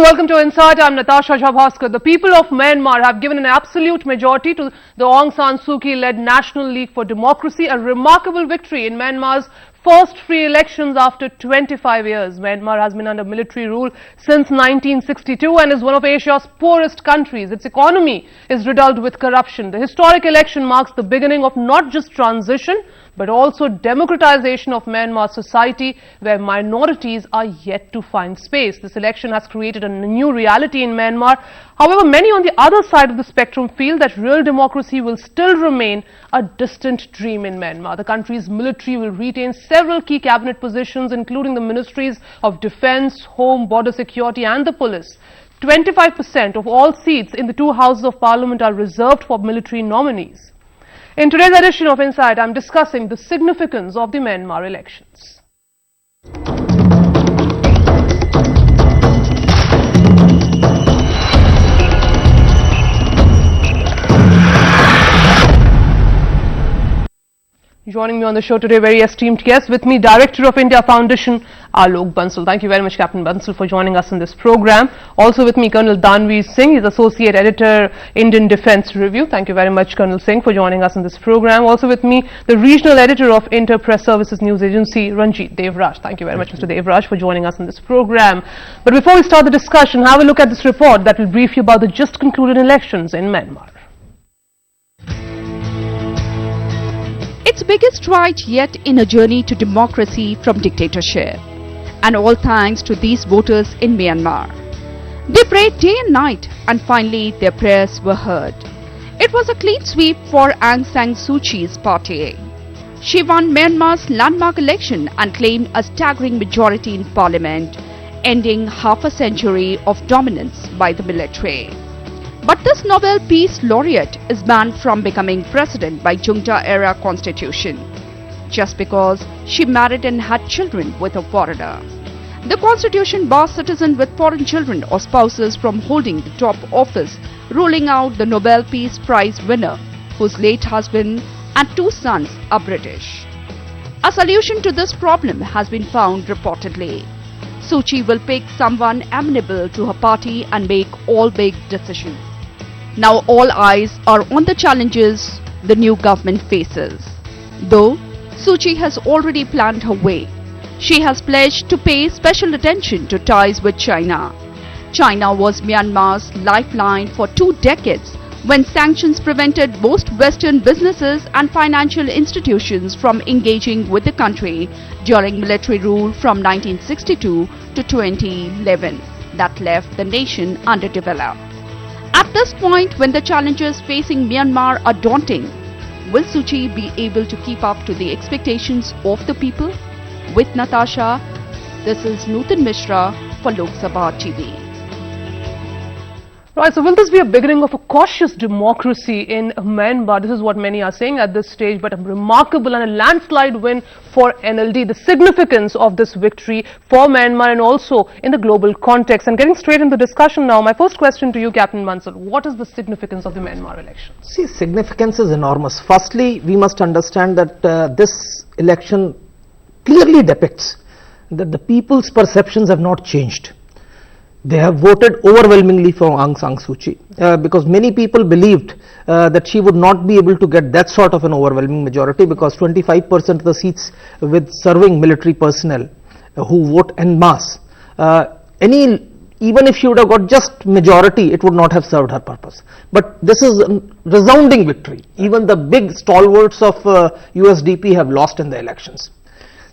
welcome to Insight. I'm Natasha. The people of Myanmar have given an absolute majority to the Aung San Suu Kyi-led National League for Democracy, a remarkable victory in Myanmar's first free elections after 25 years. Myanmar has been under military rule since 1962 and is one of Asia's poorest countries. Its economy is riddled with corruption. The historic election marks the beginning of not just transition, but also democratization of Myanmar society, where minorities are yet to find space. This election has created a new reality in Myanmar. However, many on the other side of the spectrum feel that real democracy will still remain a distant dream in Myanmar. The country's military will retain several key cabinet positions, including the ministries of defense, home, border security and the police. 25% of all seats in the two houses of parliament are reserved for military nominees. In today's edition of Insight, I'm discussing the significance of the Myanmar elections. Joining me on the show today, very esteemed guest, with me, Director of India Foundation, Alok Bansal. Thank you very much, Captain Bansal, for joining us in this program. Also with me, Colonel Danveer Singh, he's Associate Editor, Indian Defence Review. Thank you very much, Colonel Singh, for joining us in this program. Also with me, the Regional Editor of Inter Press Services News Agency, Ranjit Devraj. Thank you very much, Mr. Devraj, for joining us in this program. But before we start the discussion, have a look at this report that will brief you about the just concluded elections in Myanmar. Its biggest stride yet in a journey to democracy from dictatorship. And all thanks to these voters in Myanmar. They prayed day and night and finally their prayers were heard. It was a clean sweep for Aung San Suu Kyi's party. She won Myanmar's landmark election and claimed a staggering majority in parliament, ending half a century of dominance by the military. But this Nobel Peace Laureate is banned from becoming president by junta-era constitution, just because she married and had children with a foreigner. The constitution bars citizens with foreign children or spouses from holding the top office, ruling out the Nobel Peace Prize winner, whose late husband and two sons are British. A solution to this problem has been found reportedly. Suu Kyi will pick someone amenable to her party and make all big decisions. Now all eyes are on the challenges the new government faces. Though Suu Kyi has already planned her way. She has pledged to pay special attention to ties with China. China was Myanmar's lifeline for 2 decades when sanctions prevented most Western businesses and financial institutions from engaging with the country during military rule from 1962 to 2011 that left the nation underdeveloped. At this point, when the challenges facing Myanmar are daunting, will Suu Kyi be able to keep up to the expectations of the people? With Natasha, this is Nutan Mishra for Loksabha TV. Right, so will this be a beginning of a cautious democracy in Myanmar? This is what many are saying at this stage, but a remarkable and a landslide win for NLD. The significance of this victory for Myanmar and also in the global context. And getting straight into the discussion now, my first question to you, Captain Bansal, what is the significance of the Myanmar election? See, significance is enormous. Firstly, we must understand that this election clearly depicts that the people's perceptions have not changed. They have voted overwhelmingly for Aung San Suu Kyi because many people believed that she would not be able to get that sort of an overwhelming majority, because 25% of the seats with serving military personnel who vote en masse, even if she would have got just majority, it would not have served her purpose. But this is a resounding victory. Even the big stalwarts of USDP have lost in the elections.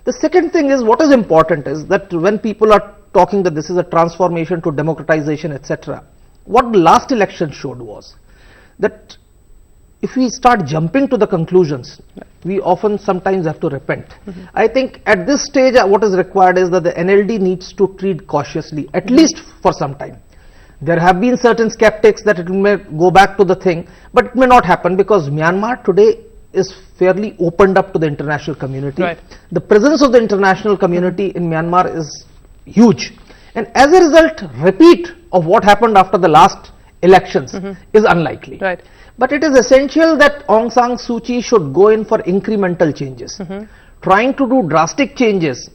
The second thing is, what is important is that when people are talking that this is a transformation to democratization, etc., what the last election showed was that if we start jumping to the conclusions, we often sometimes have to repent. I think at this stage what is required is that the NLD needs to treat cautiously, at least for some time. There have been certain skeptics that it may go back to the thing, but it may not happen, because Myanmar today is fairly opened up to the international community. Right. The presence of the international community in Myanmar is huge, and as a result, repeat of what happened after the last elections is unlikely. Right. But it is essential that Aung San Suu Kyi should go in for incremental changes. trying to do drastic changes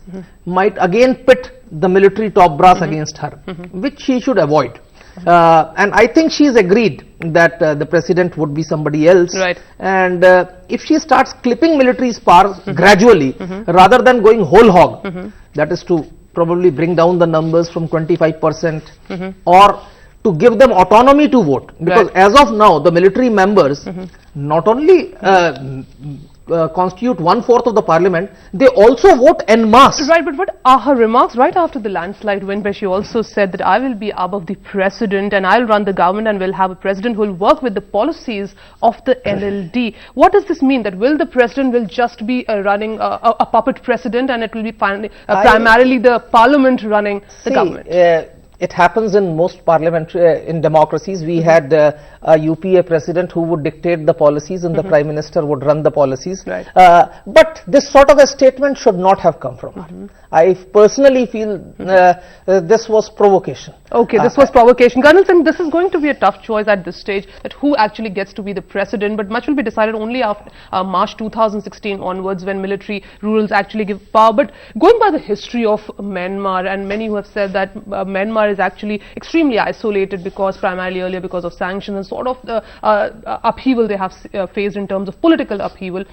might again pit the military top brass against her, which she should avoid. And I think she's agreed that the president would be somebody else. Right. And if she starts clipping military's powers gradually, rather than going whole hog, that is to probably bring down the numbers from 25% or to give them autonomy to vote. Because as of now, the military members not only constitute 1/4 of the parliament, they also vote en masse. Right, but what are her remarks right after the landslide win, where she also said that I will be above the president and I'll run the government and we'll have a president who will work with the policies of the NLD. What does this mean? That will the president will just be running a puppet president, and it will be primarily the parliament running the government? It happens in most parliamentary in democracies. We had a UPA president who would dictate the policies and the prime minister would run the policies. Right. But this sort of a statement should not have come from her. I personally feel this was provocation. Okay, this was provocation. Colonel Singh, this is going to be a tough choice at this stage, that who actually gets to be the president, but much will be decided only after March 2016 onwards, when military rules actually give power. But going by the history of Myanmar, and many who have said that Myanmar is actually extremely isolated because primarily earlier because of sanctions and sort of the upheaval they have faced in terms of political upheaval.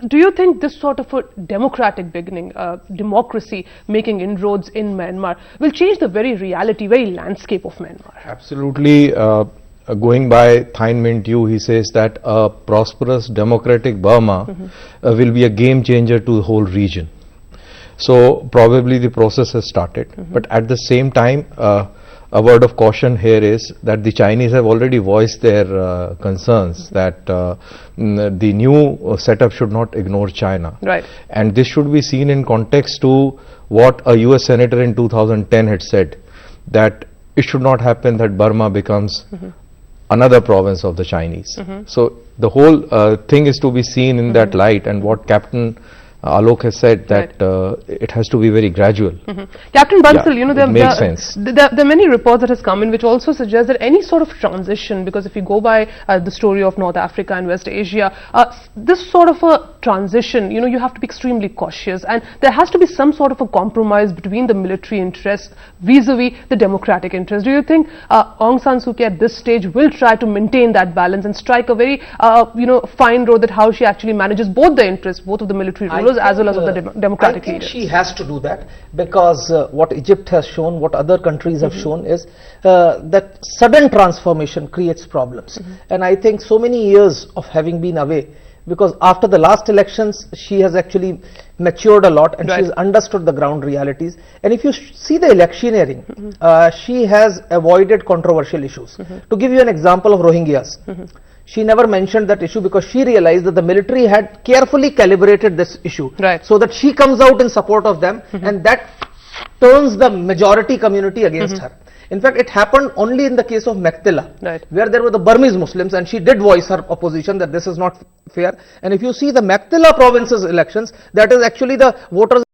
Do you think this sort of a democratic beginning, democracy making inroads in Myanmar, will change the very reality, very landscape of Myanmar? Absolutely. Going by Thein Minh Tue, he says that a prosperous democratic Burma will be a game changer to the whole region. So probably the process has started, but at the same time, a word of caution here is that the Chinese have already voiced their concerns that the new setup should not ignore China. Right. And this should be seen in context to what a US senator in 2010 had said, that it should not happen that Burma becomes another province of the Chinese. So the whole thing is to be seen in that light, and what Captain Alok has said, that it has to be very gradual. Captain Bansal, you know, there are many reports that has come in which also suggest that any sort of transition, because if you go by the story of North Africa and West Asia, this sort of a transition, you know, you have to be extremely cautious, and there has to be some sort of a compromise between the military interests vis-a-vis the democratic interest. Do you think Aung San Suu Kyi at this stage will try to maintain that balance and strike a very fine road, that how she actually manages both the interests, both of the military rulers as well as of the democratic leaders? I think she has to do that, because what Egypt has shown, what other countries have shown is that sudden transformation creates problems. And I think so many years of having been away, because after the last elections she has actually matured a lot, and she has understood the ground realities. And if you see the electioneering, she has avoided controversial issues. To give you an example of Rohingyas, she never mentioned that issue because she realized that the military had carefully calibrated this issue, so that she comes out in support of them, and that turns the majority community against her. In fact, it happened only in the case of Mektila, where there were the Burmese Muslims, and she did voice her opposition that this is not fair. And if you see the Mektila province's elections, that is actually the voters